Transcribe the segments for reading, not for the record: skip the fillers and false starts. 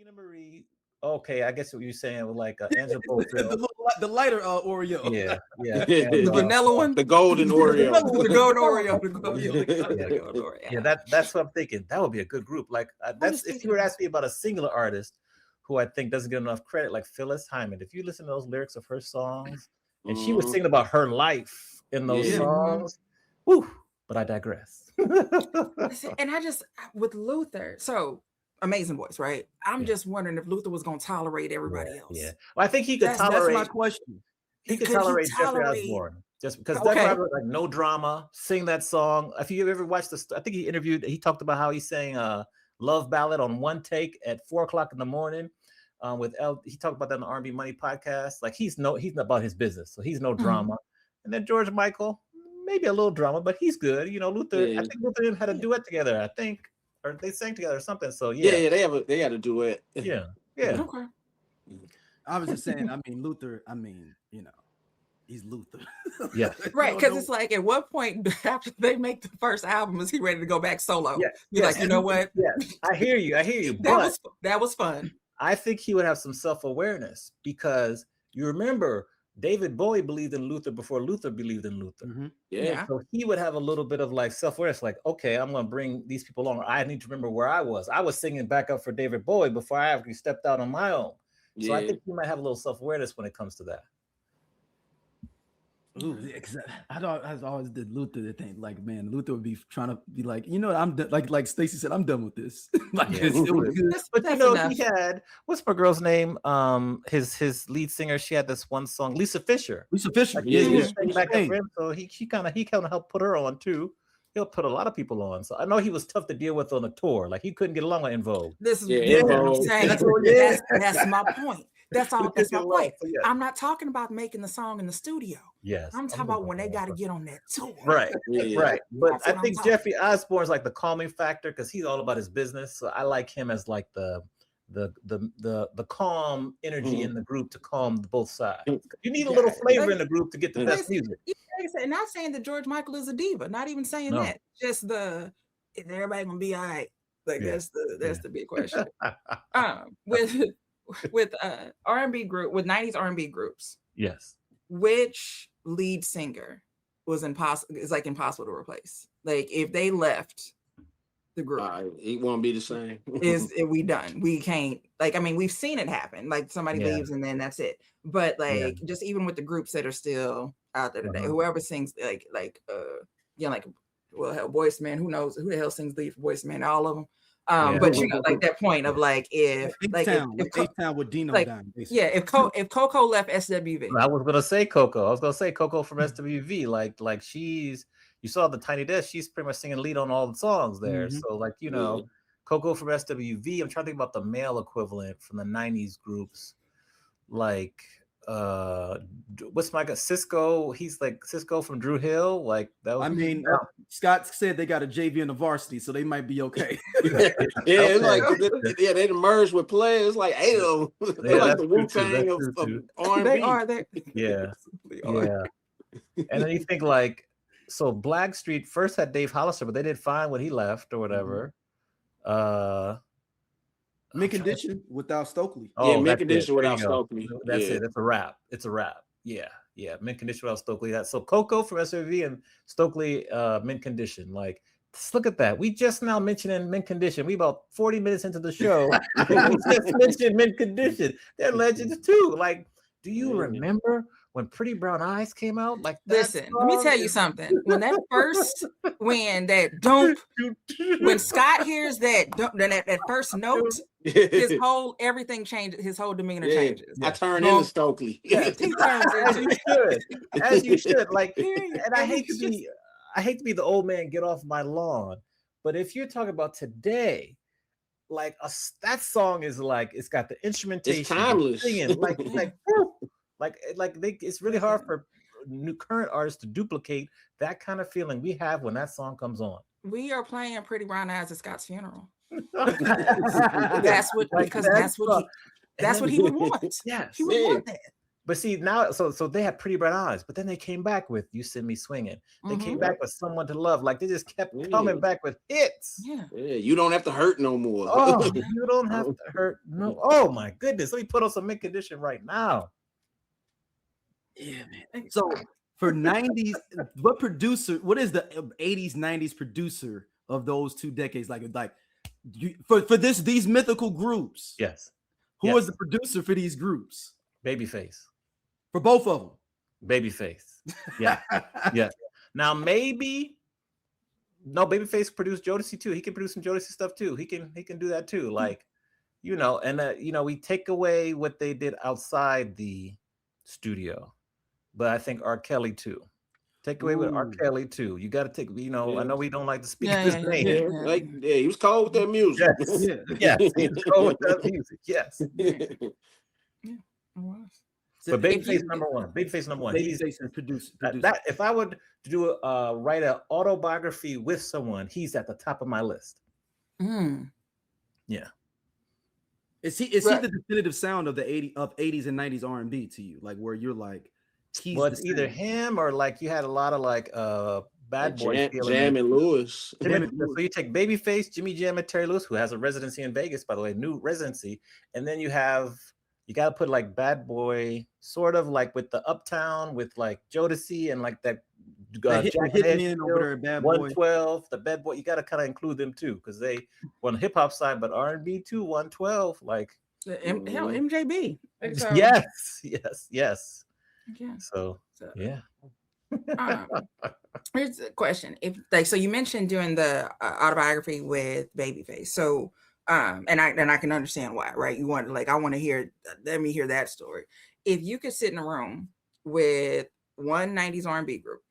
Tina Marie. Okay, I guess what you're saying with like Angela Bofield. the lighter Oreo. Yeah, yeah, and, The vanilla one, the golden Oreo. the gold Oreo, yeah, yeah. That's what I'm thinking. That would be a good group. Like that's if you were asking me about a singular artist who I think doesn't get enough credit, like Phyllis Hyman. If you listen to those lyrics of her songs, and she was singing about her life in those songs, whew, but I digress. And I just with Luther, so amazing voice, right? I'm just wondering if Luther was going to tolerate everybody else. Yeah, well, I think he could tolerate. That's my question. He could tolerate Jeffrey Osborne just because Jeffrey Osborne, like no drama, sing that song. If you ever watched I think he talked about how he sang Love Ballad on one take at 4:00 in the morning. He talked about that on the R&B Money podcast. Like he's about his business, so he's no drama. And then George Michael, maybe a little drama, but he's good. You know, Luther. I think Luther had a duet together. I think, or they sang together or something. So they had a duet. Yeah. Okay. I was just saying. I mean, Luther. I mean, he's Luther. Yeah. Right, because it's like at what point after they make the first album is he ready to go back solo? Yeah. You're like, you know what? Yeah, I hear you. That was fun. I think he would have some self-awareness because you remember David Bowie believed in Luther before Luther believed in Luther. Mm-hmm. Yeah. So he would have a little bit of like self-awareness, like, okay, I'm going to bring these people along. I need to remember where I was. I was singing back up for David Bowie before I actually stepped out on my own. So I think he might have a little self-awareness when it comes to that. Ooh, I always did Luther the thing. Like, man, Luther would be trying to be like, I'm done. Like Stacey said, I'm done with this. Like, it was good. But he had what's my girl's name? His lead singer. She had this one song, Lisa Fisher. Like, back up for him, so he kind of helped put her on too. He'll put a lot of people on. So I know he was tough to deal with on the tour. Like he couldn't get along with En Vogue. This is what I'm saying. That's my point. That's all. That's my point. So I'm not talking about making the song in the studio. Yes, I'm talking about when they got to get on that tour. Right, right. But I think Jeffrey Osborne's like the calming factor because he's all about his business. So I like him as like the calm energy in the group to calm both sides. You need a little flavor in the group to get the best music. And not saying that George Michael is a diva. Not even saying that. Just is everybody gonna be all right? Like that's the big question. With R&B group with 90s R&B groups. Yes. Which lead singer was impossible to replace? Like if they left the group, it won't be the same. Is we done? We can't. Like, I mean, we've seen it happen. Like somebody leaves and then that's it. But like just even with the groups that are still out there today, whoever sings Voice Man, who knows who the hell sings lead for Voice Man? All of them. But like that point of like if H-Town with Dino down. If Coco left SWV. I was gonna say Coco. I was gonna say Coco from SWV. Like you saw the Tiny Desk. She's pretty much singing lead on all the songs there. So like Coco from SWV. I'm trying to think about the male equivalent from the 90s groups. Like what's my guy? Cisco. He's like Cisco from Drew Hill. Like that was, Scott said they got a JV in the varsity, so they might be okay. It's like they merged with players like 8 of them. They're like the Wu-Tang of R&B. They are. Yeah. And then you think like, so Blackstreet first had Dave Hollister, but they did fine when he left or whatever. Mint Condition without Stokely. Mint Condition without Stokely. That's it. That's a wrap. It's a wrap. Yeah. Mint Condition without Stokely. So Coco from SWV and Stokely, Mint Condition. Like, just look at that. We just now mentioning Mint Condition. We about 40 minutes into the show. We just mentioned Mint Condition. They're legends too. Like, do you remember when Pretty Brown Eyes came out? Like, listen, let me tell you something. When Scott hears that first note, his whole everything changes. His whole demeanor changes. I turn into Stokely. He turns as you should. Like, and I hate to be the old man, get off my lawn. But if you're talking about today, like that song is like, it's got the instrumentation, it's timeless. Singing, it's really hard for current artists to duplicate that kind of feeling we have when that song comes on. We are playing Pretty Brown Eyes at Scott's funeral. That's what he would want. Yes, he would want that. But see now, so they had Pretty Brown Eyes, but then they came back with "You Send Me Swinging." They came back with "Someone to Love." Like they just kept coming back with hits. Yeah, you don't have to hurt no more. Oh, you don't have to hurt no. Oh my goodness, let me put on some Mint Condition right now. Yeah, man. So for 90s, what is the 80s, 90s producer of those 2 decades? For these mythical groups. Yes. Who was the producer for these groups? Babyface. For both of them. Babyface. Yeah. Yeah. Now Babyface produced Jodeci too. He can produce some Jodeci stuff too. He can do that too. Like, and we take away what they did outside the studio. But I think R. Kelly too. Take away with R. Kelly too. You got to take, I know we don't like to speak his name. He was cold with that music. Yes, he was cold with that music. Yes. But Babyface number one. Babyface number one. Babyface and producer. That if I would do write an autobiography with someone, he's at the top of my list. Yeah. Is he the definitive sound of the 80s and 90s R&B to you? Like where you're like, it's either him or like you had a lot of like bad boy Jam and Lewis. So you take Babyface, Jimmy Jam, and Terry Lewis, who has a residency in Vegas, by the way, new residency, and then you got to put like Bad Boy, sort of like with the Uptown, with like Jodeci and like that. Hitman over there, Bad Boy. 112, the Bad Boy. You got to kind of include them too, because they were on the hip hop side, but R&B too. 112, like MJB. Yes. Yeah. So yeah. Here's a question: so you mentioned doing the autobiography with Babyface, so and I can understand why, right? You want I want to hear. Let me hear that story. If you could sit in a room with one 90s R&B group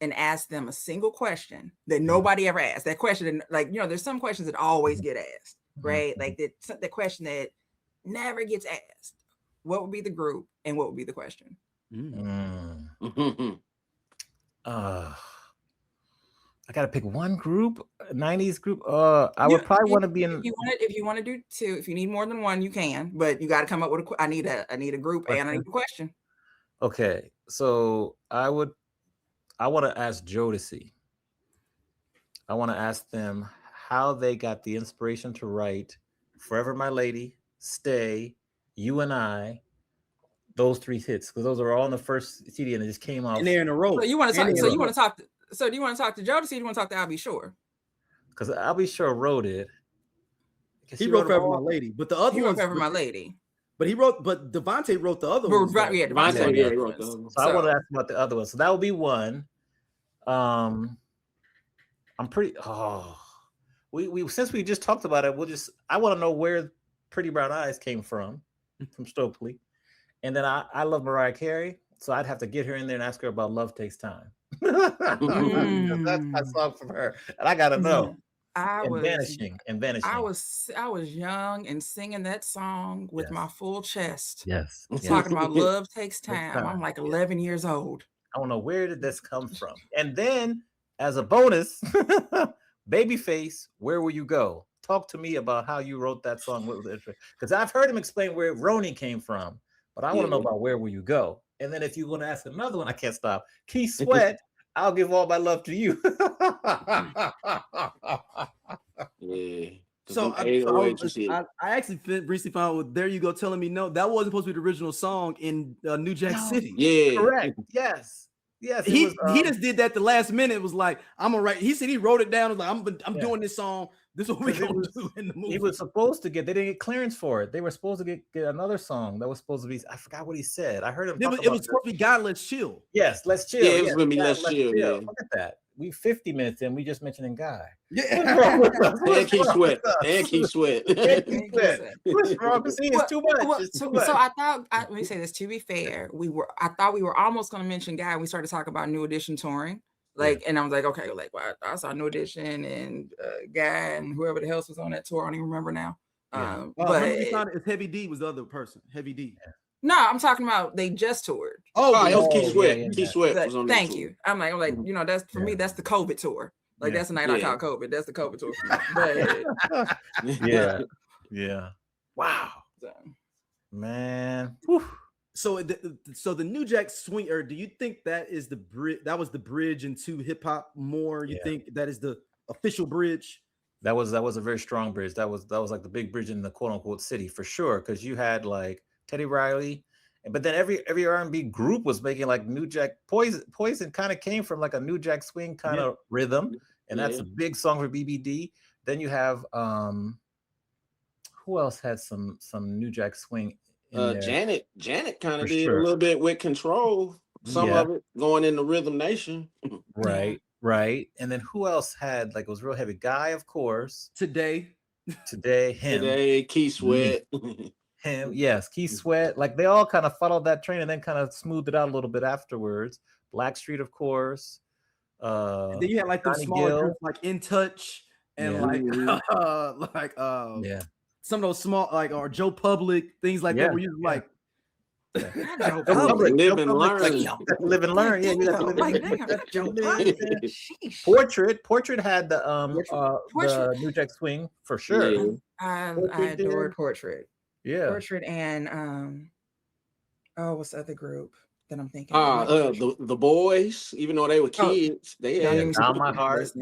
and ask them a single question that nobody ever asked, that question, there's some questions that always get asked, right? Like the question that never gets asked. What would be the group and what would be the question? I gotta pick one group, 90s group. I would probably want to be in. If you want to do two, if you need more than one, you can. But you got to come up with I need a group and I need a question. Okay, so I want to ask Jodeci. I want to ask them how they got the inspiration to write "Forever My Lady," "Stay," "You and I." Those 3 hits, because those are all on the first CD and it just came out. And they're in a row. So do you want to talk to Jodeci or do you want to talk to I'll Be Sure? Because I'll Be Sure wrote it. He wrote "Forever My Lady," but the other one, "Forever My Lady." But Devontae wrote the other one. Devontae wrote the other one. So I want to ask about the other one. So that will be one. I'm pretty. We since we just talked about it, I want to know where Pretty Brown Eyes came from Stokely. And then I love Mariah Carey, so I'd have to get her in there and ask her about "Love Takes Time." That's my song from her, and I gotta know. Vanishing. I was young and singing that song with my full chest. Yes. Talking about "Love Takes Time." I'm like 11 years old. I want to know, where did this come from? And then, as a bonus, Babyface, "Where Will You Go?" Talk to me about how you wrote that song. Because I've heard him explain where Roni came from. But I want to know about "Where Will You Go?" And then if you want to ask another one, I can't stop. Keith Sweat, "I'll Give All My Love to You." So I actually recently found out, "There You Go" telling me no, that wasn't supposed to be the original song in New Jack City. Yeah, correct. Yes. He just did that the last minute. It was like, I'm gonna write. He said he wrote it down. It was like, I'm doing this song. This is what we're gonna do in the movie. He was supposed to they didn't get clearance for it. They were supposed to get another song that was supposed to be. I forgot what he said. I heard him. It was supposed to be "God Let's Chill." Yes, "Let's Chill." Yeah, it was gonna be "Let's Chill." Yeah. Look at that. We 50 minutes in. We just mentioning "Guy." Yeah. And Keith Sweat. What's wrong? It's too much. So I thought. Let me say this. To be fair, I thought we were almost going to mention "Guy." We started talking about New Edition touring. And I was like, okay, I saw New Edition and Guy and whoever the hell was on that tour. I don't even remember now. But it's Heavy D was the other person. Heavy D. No, I'm talking about they just toured. It was Keith Sweat. Yeah. Keith Sweat was on that Thank tour. you. I'm like, that's for me. That's the COVID tour. That's the night I call COVID. That's the COVID tour for me. But yeah. Wow. Man. Whew. So the New Jack Swing, or do you think that is the bridge? That was the bridge into hip hop more? You think that is the official bridge? That was a very strong bridge. That was like the big bridge in the quote unquote city for sure. Because you had like Teddy Riley, but then every R&B group was making like New Jack. Poison kind of came from like a New Jack Swing kind of rhythm, and that's a big song for BBD. Then you have who else had some New Jack Swing? Janet kind of did a little bit with Control. Some of it going in the Rhythm Nation. Right. And then who else had like it was real heavy? Guy, of course. Today, him. Keith Sweat. Him, yes, Keith Sweat. Like they all kind of followed that train and then kind of smoothed it out a little bit afterwards. Blackstreet, of course. And then you had like the smaller groups like In Touch and some of those small like or Joe Public things like that where you like live and learn. Live and learn. Portrait had the New Jack Swing for sure. I adored Portrait. Yeah, Portrait and what's the other group that I'm thinking? The Boys, even though they were kids, they had Down My Heart,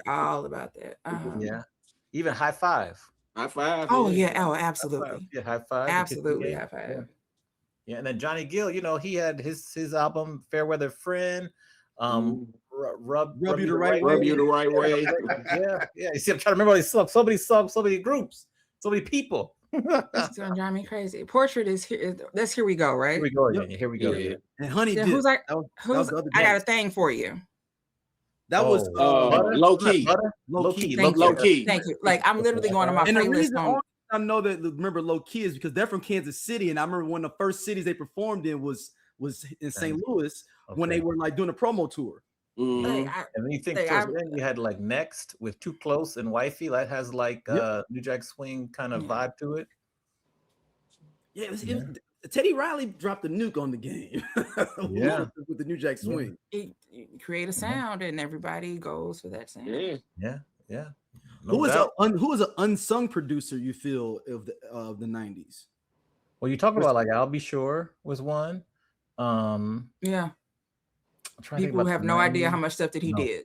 all about that. Even High Five. Oh yeah, absolutely. Yeah, High Five. Absolutely, High Five. Yeah, and then Johnny Gill, he had his album Fairweather Friend, Rub You the Right Way. Yeah. You see, I'm trying to remember all these songs. So many groups, so many people. It's gonna drive me crazy. Portrait is here. That's Here We Go, right? Here we go. Here we go. Yeah. And Honey, who's like? Who's? I got a thing for you. That was low key. Low key. Thank you. Like I'm literally going to my playlist. I know that remember Low Key is because they're from Kansas City, and I remember one of the first cities they performed in was in St. Louis when they were like doing a promo tour. And then you think then you had like Next with Too Close and Wifey that has like New Jack Swing kind of vibe to it. Yeah, Teddy Riley dropped a nuke on the game. With the New Jack Swing. He create a sound, and everybody goes for that sound. Yeah. Who is an unsung producer you feel of the 90s? Well, you talk about like I'll Be Sure was one. People have no idea how much stuff that he did.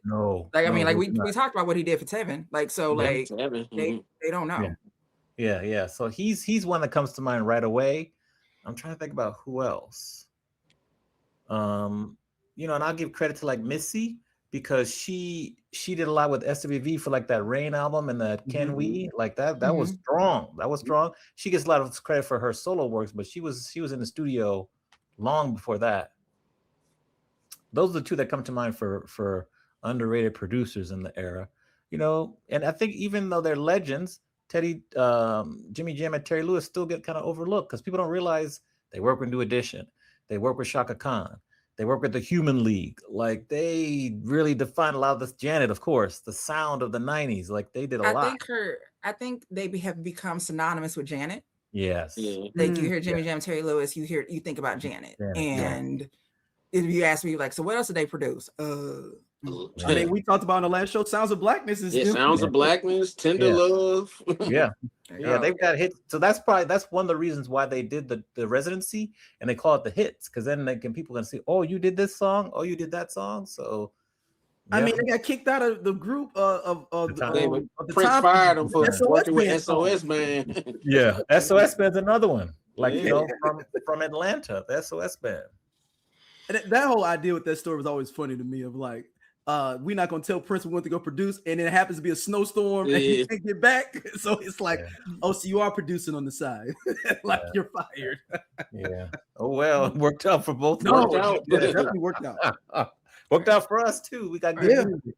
Like I mean, like we talked about what he did for Tevin. Like so, like they don't know. Yeah. So he's one that comes to mind right away. I'm trying to think about who else. And I'll give credit to like Missy because she did a lot with SWV for like that Rain album and that Can We like that was strong. That was strong. She gets a lot of credit for her solo works, but she was in the studio long before that. Those are the two that come to mind for underrated producers in the era, and I think even though they're legends, Jimmy Jam and Terry Lewis still get kind of overlooked because people don't realize they work with New Edition, they work with Shaka Khan, they work with the Human League. Like they really defined a lot of this. Janet, of course, the sound of the 90s. Like they did a lot. I think they have become synonymous with Janet. Yes. Like you hear Jimmy Jam, Terry Lewis, you think about Janet. And if you ask me, like, so what else did they produce? I mean, we talked about in the last show. Sounds of Blackness Sounds of Blackness, Tender Love. They've got hits. So that's one of the reasons why they did the residency and they call it the hits because then people can see, oh, you did this song, oh, you did that song. So I mean, they got kicked out of the group of the Prince fired them for working with SOS Band. SOS Band's another one. Like from Atlanta, the SOS Band. And that whole idea with that story was always funny to me. Of like, we're not gonna tell Prince we want to go produce, and it happens to be a snowstorm and he can't get back. So it's like, oh, so you are producing on the side, like you're fired. Oh well, it worked out for both. Definitely worked out. Worked out for us too. We got good music.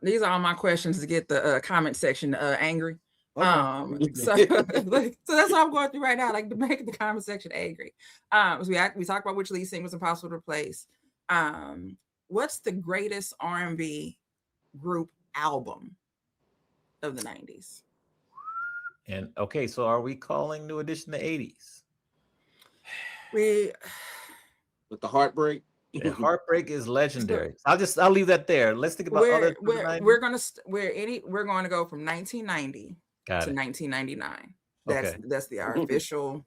These are all my questions to get the comment section angry. Okay. So that's what I'm going through right now, like to make the comment section angry. We talked about which lead singer was impossible to replace. What's the greatest R&B group album of the 90s? And okay, so are we calling New Edition the 80s? With the Heartbreak. Heartbreak is legendary. I'll leave that there. Let's think about we're going to go from 1990 to 1999. That's our official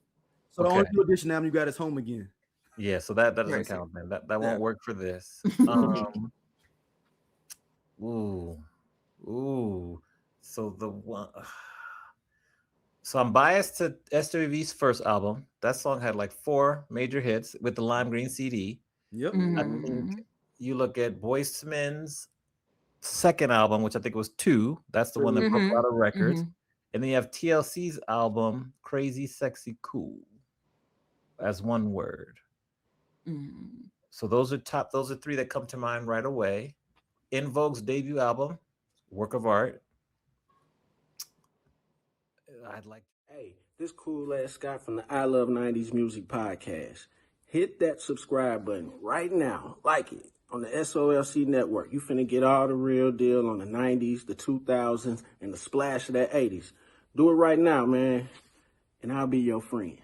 So the only new edition album you got is Home Again. Yeah, so that doesn't count, man. That won't work for this. Ooh. So the one. So I'm biased to SWV's first album. That song had like 4 major hits with the Lime Green CD. Yep. I think you look at Boyz II Men's second album, which I think was 2. That's the one that broke a lot of records. And then you have TLC's album, Crazy, Sexy, Cool, as one word. So those are 3 that come to mind right away. In Vogue's debut album, work of art. Hey, this cool ass Scott from the I Love 90s Music Podcast. Hit that subscribe button right now. Like it on the SOLC Network. You finna get all the real deal on the 90s, the 2000s, and the splash of that 80s. Do it right now, man, and I'll be your friend.